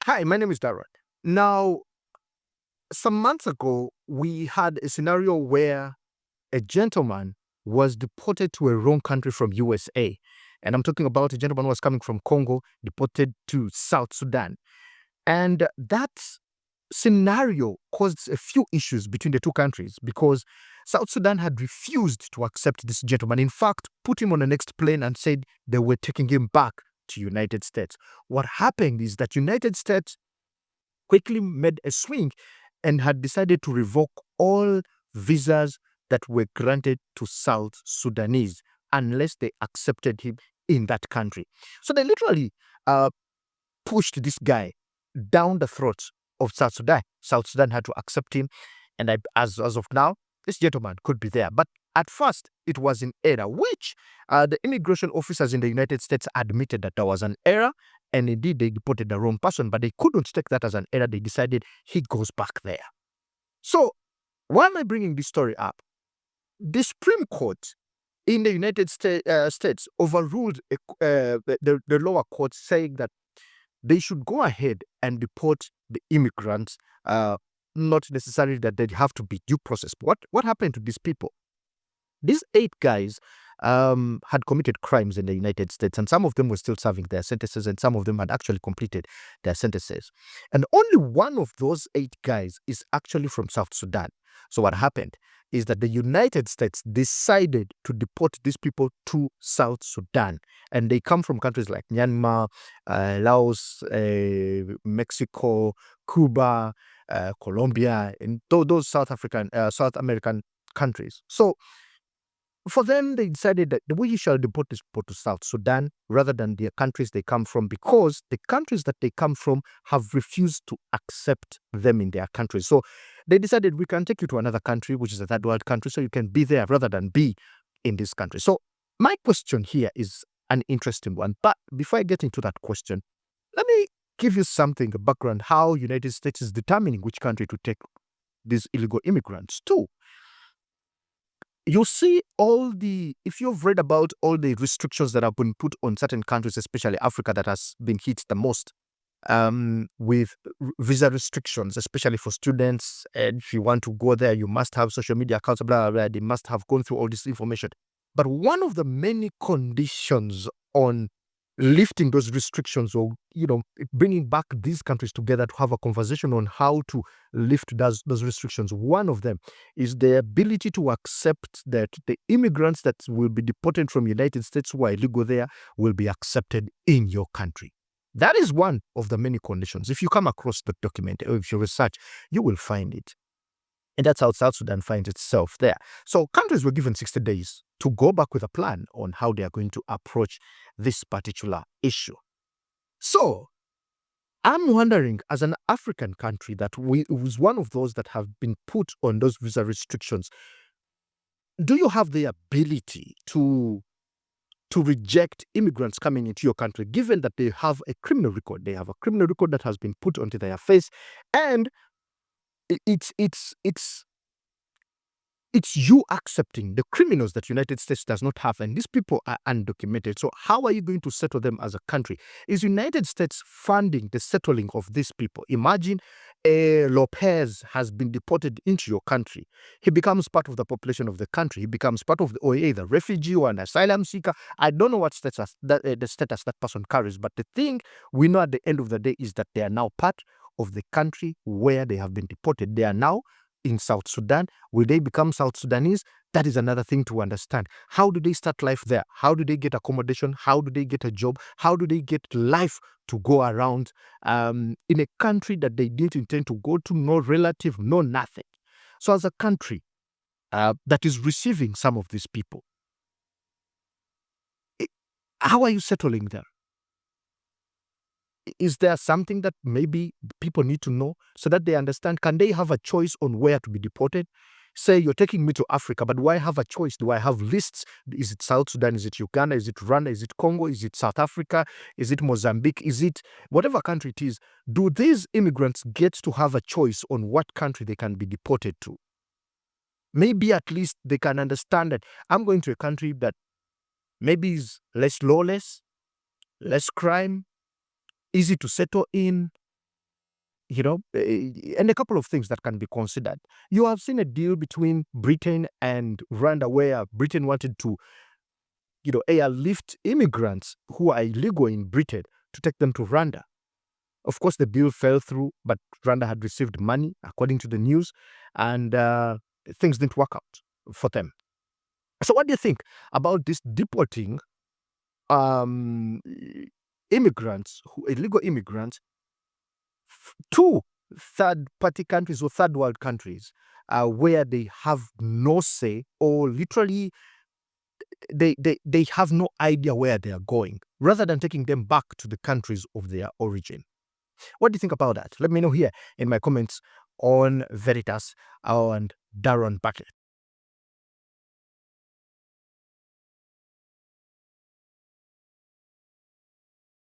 Hi, my name is Darren. Now, some months ago, we had a scenario where a gentleman was deported to a wrong country from USA. And I'm talking about a gentleman who was coming from Congo, deported to South Sudan. And that scenario caused a few issues between the two countries because South Sudan had refused to accept this gentleman. In fact, put him on the next plane and said they were taking him back to United States. What happened is that United States quickly made a swing and had decided to revoke all visas that were granted to South Sudanese unless they accepted him in that country. So they literally uh, pushed this guy down the throats of South Sudan. South Sudan had to accept him, and as of now, this gentleman could be there. But at first, it was in error, which the immigration officers in the United States admitted that there was an error, and indeed they deported the wrong person, but they couldn't take that as an error. They decided he goes back there. So why am I bringing this story up? The Supreme Court in the United States overruled the lower court, saying that they should go ahead and deport the immigrants, not necessarily that they have to be due process. But what happened to these people? These 8 guys had committed crimes in the United States, and some of them were still serving their sentences, and some of them had actually completed their sentences. And only one of those 8 guys is actually from South Sudan. So what happened is that the United States decided to deport these people to South Sudan. And they come from countries like Myanmar, Laos, Mexico, Cuba, Colombia, and those South American countries. So for them, they decided that we shall deport these people to South Sudan rather than the countries they come from, because the countries that they come from have refused to accept them in their countries. So they decided we can take you to another country, which is a third world country, so you can be there rather than be in this country. So my question here is an interesting one. But before I get into that question, let me give you something, a background, how United States is determining which country to take these illegal immigrants to. You see if you've read about all the restrictions that have been put on certain countries, especially Africa, that has been hit the most with visa restrictions, especially for students. And if you want to go there, you must have social media accounts, blah, blah, blah. They must have gone through all this information. But one of the many conditions on lifting those restrictions, or bringing back these countries together to have a conversation on how to lift those restrictions, one of them is the ability to accept that the immigrants that will be deported from the United States who are illegal there will be accepted in your country. That is one of the many conditions. If you come across the document, or if you research, you will find it. And that's how South Sudan finds itself there. So countries were given 60 days to go back with a plan on how they are going to approach this particular issue. So I'm wondering, as an African country that was one of those that have been put on those visa restrictions, do you have the ability to reject immigrants coming into your country, given that they have a criminal record? They have a criminal record that has been put onto their face, and it's you accepting the criminals that United States does not have, and these people are undocumented. So how are you going to settle them as a country? Is United States funding the settling of these people? Imagine Lopez has been deported into your country. He becomes part of the population of the country. He becomes part of the refugee or an asylum seeker. I don't know what status the status that person carries, but the thing we know at the end of the day is that they are now part of the country where they have been deported. They are now in South Sudan. Will they become South Sudanese? That is another thing to understand. How do they start life there? How do they get accommodation? How do they get a job? How do they get life to go around in a country that they didn't intend to go to? No relative, no nothing. So as a country that is receiving some of these people, how are you settling there? Is there something that maybe people need to know so that they understand? Can they have a choice on where to be deported? Say you're taking me to Africa, but do I have a choice? Do I have lists? Is it South Sudan? Is it Uganda? Is it Rwanda? Is it Congo? Is it South Africa? Is it Mozambique? Is it whatever country it is? Do these immigrants get to have a choice on what country they can be deported to? Maybe at least they can understand that I'm going to a country that maybe is less lawless, less crime, easy to settle in, and a couple of things that can be considered. You have seen a deal between Britain and Rwanda where Britain wanted to, airlift immigrants who are illegal in Britain to take them to Rwanda. Of course, the deal fell through, but Rwanda had received money, according to the news, and things didn't work out for them. So what do you think about this deporting illegal immigrants to third-party countries or third-world countries where they have no say, or literally they have no idea where they are going, rather than taking them back to the countries of their origin? What do you think about that? Let me know here in my comments on Veritas and Darren Bucket.